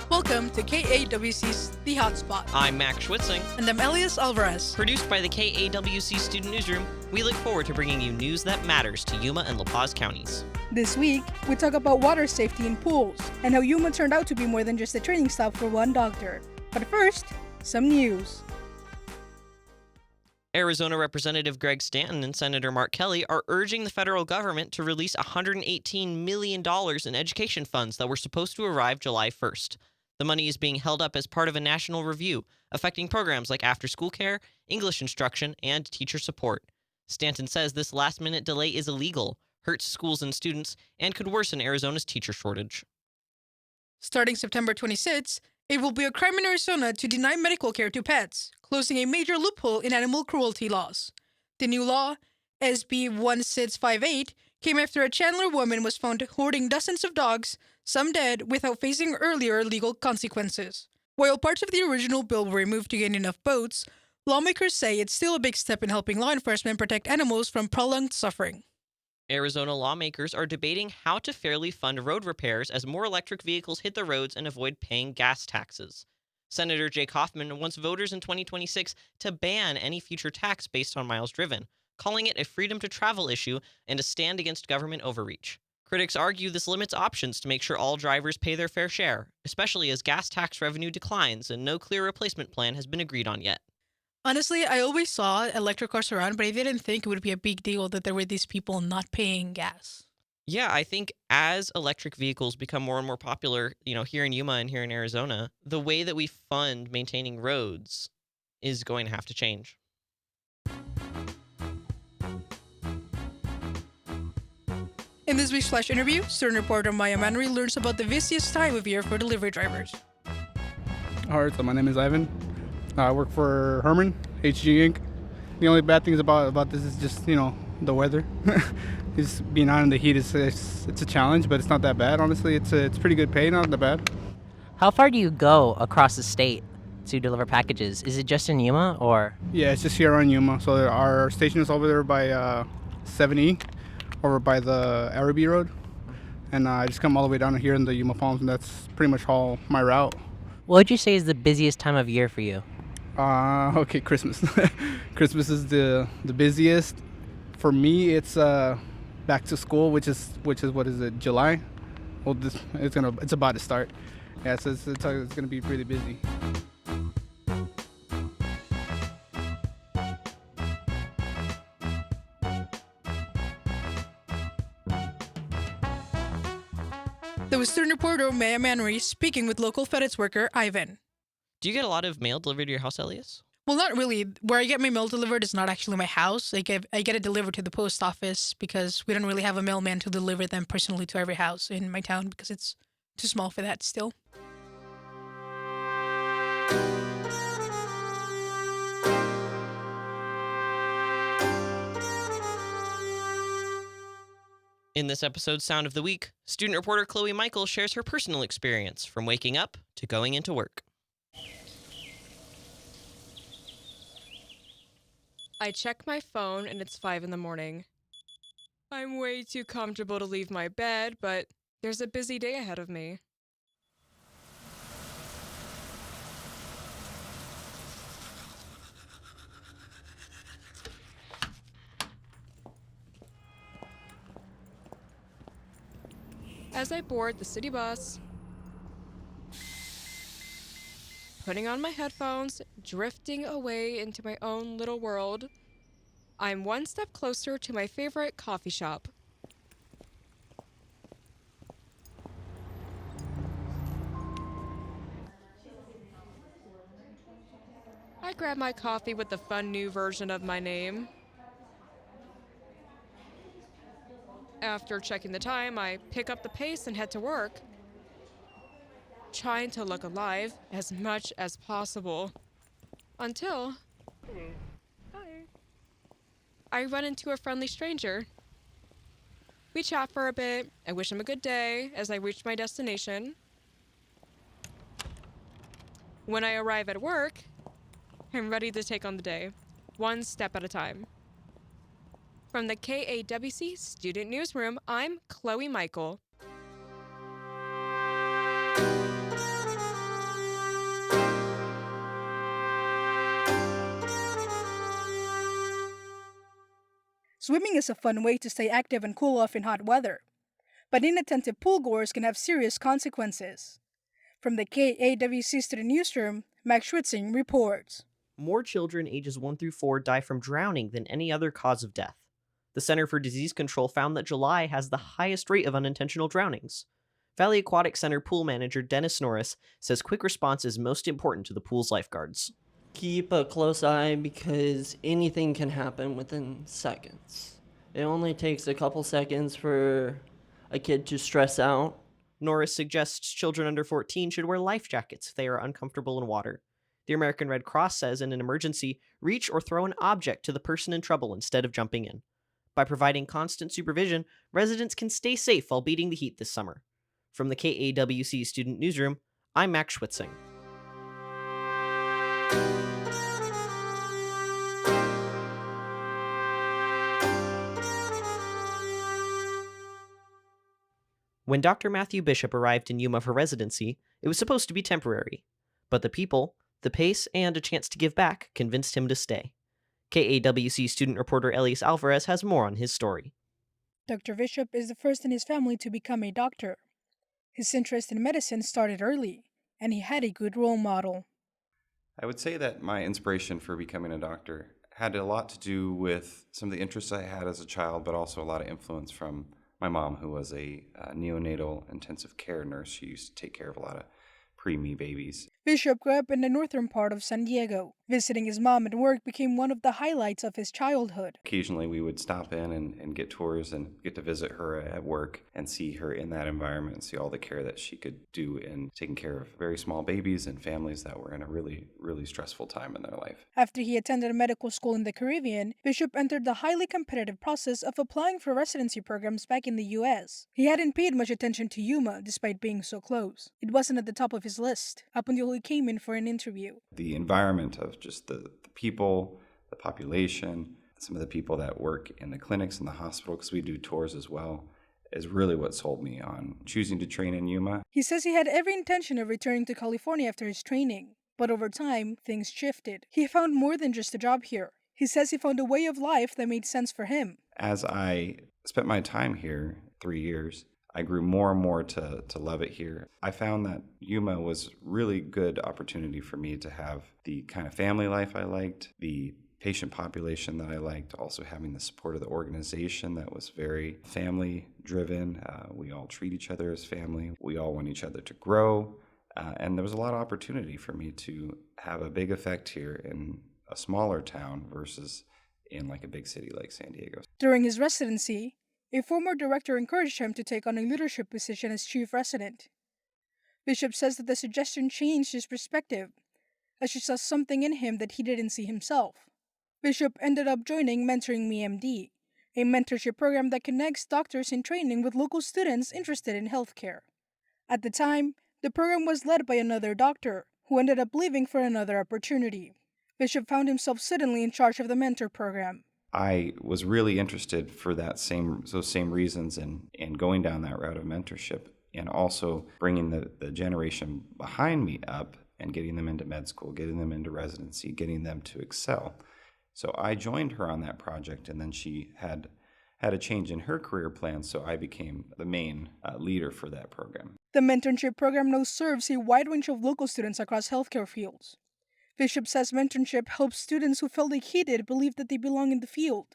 Welcome to KAWC's The Hotspot. I'm Max Schwitzing. And I'm Elias Alvarez. Produced by the KAWC Student Newsroom, we look forward to bringing you news that matters to Yuma and La Paz counties. This week, we talk about water safety in pools and how Yuma turned out to be more than just a training stop for one doctor. But first, some news. Arizona Representative Greg Stanton and Senator Mark Kelly are urging the federal government to release $118 million in education funds that were supposed to arrive July 1st. The money is being held up as part of a national review affecting programs like after-school care, English instruction, and teacher support. Stanton says this last-minute delay is illegal, hurts schools and students, and could worsen Arizona's teacher shortage. Starting September 26, it will be a crime in Arizona to deny medical care to pets, closing a major loophole in animal cruelty laws. The new law, SB 1658, came after a Chandler woman was found hoarding dozens of dogs, some dead, without facing earlier legal consequences. While parts of the original bill were removed to gain enough votes, lawmakers say it's still a big step in helping law enforcement protect animals from prolonged suffering. Arizona lawmakers are debating how to fairly fund road repairs as more electric vehicles hit the roads and avoid paying gas taxes. Senator Jake Hoffman wants voters in 2026 to ban any future tax based on miles driven, calling it a freedom to travel issue and a stand against government overreach. Critics argue this limits options to make sure all drivers pay their fair share, especially as gas tax revenue declines and no clear replacement plan has been agreed on yet. Honestly, I always saw electric cars around, but I didn't think it would be a big deal that there were these people not paying gas. Yeah, I think as electric vehicles become more and more popular, here in Yuma and here in Arizona, the way that we fund maintaining roads is going to have to change. In this week's Flash interview, student reporter Maya Manry learns about the busiest time of year for delivery drivers. All right, so my name is Ivan. I work for Herman, HG Inc. The only bad things about this is just, the weather. Just being out in the heat, it's a challenge, but it's not that bad, honestly. It's pretty good pay, not that bad. How far do you go across the state to deliver packages? Is it just in Yuma, or? Yeah, it's just here on Yuma. So our station is over there by 7E, over by the Araby Road. And I just come all the way down here in the Yuma Palms, and that's pretty much all my route. What would you say is the busiest time of year for you? Okay, Christmas. Christmas is the busiest. For me, it's back to school, which is what is it, July? Well, it's about to start. Yeah, so it's gonna be really busy. That was student reporter Maya Manry speaking with local FedEx worker Ivan. Do you get a lot of mail delivered to your house, Elias? Well, not really. Where I get my mail delivered is not actually my house. I get it delivered to the post office because we don't really have a mailman to deliver them personally to every house in my town because it's too small for that still. In this episode's Sound of the Week, student reporter Chloe Michael shares her personal experience from waking up to going into work. I check my phone and it's 5 in the morning. I'm way too comfortable to leave my bed, but there's a busy day ahead of me. As I board the city bus, putting on my headphones, drifting away into my own little world, I'm one step closer to my favorite coffee shop. I grab my coffee with the fun new version of my name. After checking the time, I pick up the pace and head to work, trying to look alive as much as possible. Until I run into a friendly stranger. We chat for a bit. I wish him a good day as I reach my destination. When I arrive at work, I'm ready to take on the day, one step at a time. From the KAWC Student Newsroom, I'm Chloe Michael. Swimming is a fun way to stay active and cool off in hot weather, but inattentive poolgoers can have serious consequences. From the KAWC Student Newsroom, Max Schwitzing reports. More children ages 1 through 4 die from drowning than any other cause of death. The Center for Disease Control found that July has the highest rate of unintentional drownings. Valley Aquatic Center pool manager Dennis Norris says quick response is most important to the pool's lifeguards. Keep a close eye because anything can happen within seconds. It only takes a couple seconds for a kid to stress out. Norris suggests children under 14 should wear life jackets if they are uncomfortable in water. The American Red Cross says in an emergency, reach or throw an object to the person in trouble instead of jumping in. By providing constant supervision, residents can stay safe while beating the heat this summer. From the KAWC Student Newsroom, I'm Max Schwitzing. When Dr. Matthew Bishop arrived in Yuma for residency, it was supposed to be temporary. But the people, the pace, and a chance to give back convinced him to stay. KAWC student reporter Elias Alvarez has more on his story. Dr. Bishop is the first in his family to become a doctor. His interest in medicine started early, and he had a good role model. I would say that my inspiration for becoming a doctor had a lot to do with some of the interests I had as a child, but also a lot of influence from my mom, who was a neonatal intensive care nurse. She used to take care of a lot of preemie babies. Bishop grew up in the northern part of San Diego. Visiting his mom at work became one of the highlights of his childhood. Occasionally we would stop in and get tours and get to visit her at work and see her in that environment and see all the care that she could do in taking care of very small babies and families that were in a really, really stressful time in their life. After he attended a medical school in the Caribbean, Bishop entered the highly competitive process of applying for residency programs back in the U.S. He hadn't paid much attention to Yuma despite being so close. It wasn't at the top of his list, up until he came in for an interview. The environment of just the people, the population, some of the people that work in the clinics and the hospital, because we do tours as well, is really what sold me on choosing to train in Yuma. He says he had every intention of returning to California after his training, but over time, things shifted. He found more than just a job here. He says he found a way of life that made sense for him. As I spent my time here, 3 years, I grew more and more to love it here. I found that Yuma was really good opportunity for me to have the kind of family life I liked, the patient population that I liked, also having the support of the organization that was very family driven. We all treat each other as family. We all want each other to grow. And there was a lot of opportunity for me to have a big effect here in a smaller town versus in like a big city like San Diego. During his residency, a former director encouraged him to take on a leadership position as chief resident. Bishop says that the suggestion changed his perspective, as she saw something in him that he didn't see himself. Bishop ended up joining Mentoring Me MD, a mentorship program that connects doctors in training with local students interested in healthcare. At the time, the program was led by another doctor, who ended up leaving for another opportunity. Bishop found himself suddenly in charge of the mentor program. I was really interested for those same reasons in going down that route of mentorship, and also bringing the generation behind me up and getting them into med school, getting them into residency, getting them to excel. So I joined her on that project, and then she had a change in her career plans, so I became the main leader for that program. The mentorship program now serves a wide range of local students across healthcare fields. Bishop says mentorship helps students who felt like he did believe that they belong in the field,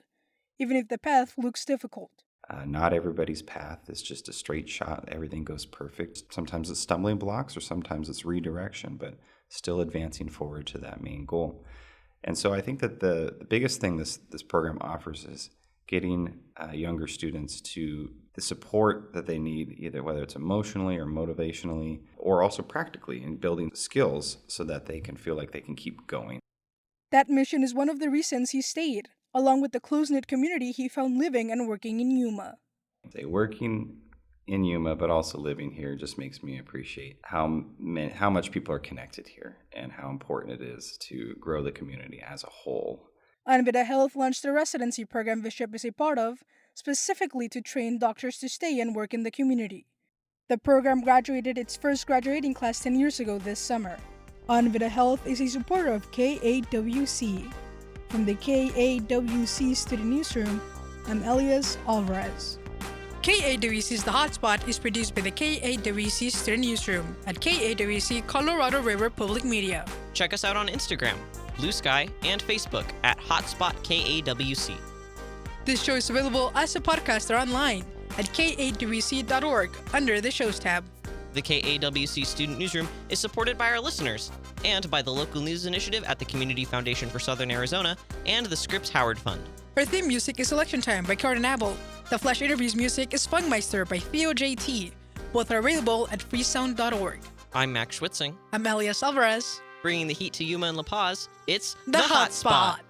even if the path looks difficult. Not everybody's path is just a straight shot. Everything goes perfect. Sometimes it's stumbling blocks or sometimes it's redirection, but still advancing forward to that main goal. And so I think that the biggest thing this program offers is getting younger students to the support that they need, either whether it's emotionally or motivationally, or also practically in building skills so that they can feel like they can keep going. That mission is one of the reasons he stayed, along with the close-knit community he found living and working in Yuma. Working in Yuma, but also living here, just makes me appreciate how much people are connected here and how important it is to grow the community as a whole. Anvita Health launched the residency program Bishop is a part of, specifically to train doctors to stay and work in the community. The program graduated its first graduating class 10 years ago this summer. Anvita Health is a supporter of KAWC. From the KAWC Student Newsroom, I'm Elias Alvarez. KAWC's The Hotspot is produced by the KAWC Student Newsroom at KAWC Colorado River Public Media. Check us out on Instagram, Blue Sky, and Facebook at Hotspot KAWC. This show is available as a podcast or online at kawc.org under the Shows tab. The KAWC Student Newsroom is supported by our listeners and by the local news initiative at the Community Foundation for Southern Arizona and the Scripps Howard Fund. Our theme music is Election Time by Carden Abel. The Flash Interviews music is Fungmeister by Theo JT. Both are available at freesound.org. I'm Max Schwitzing. I'm Elias Alvarez. Bringing the heat to Yuma and La Paz, it's The Hotspot.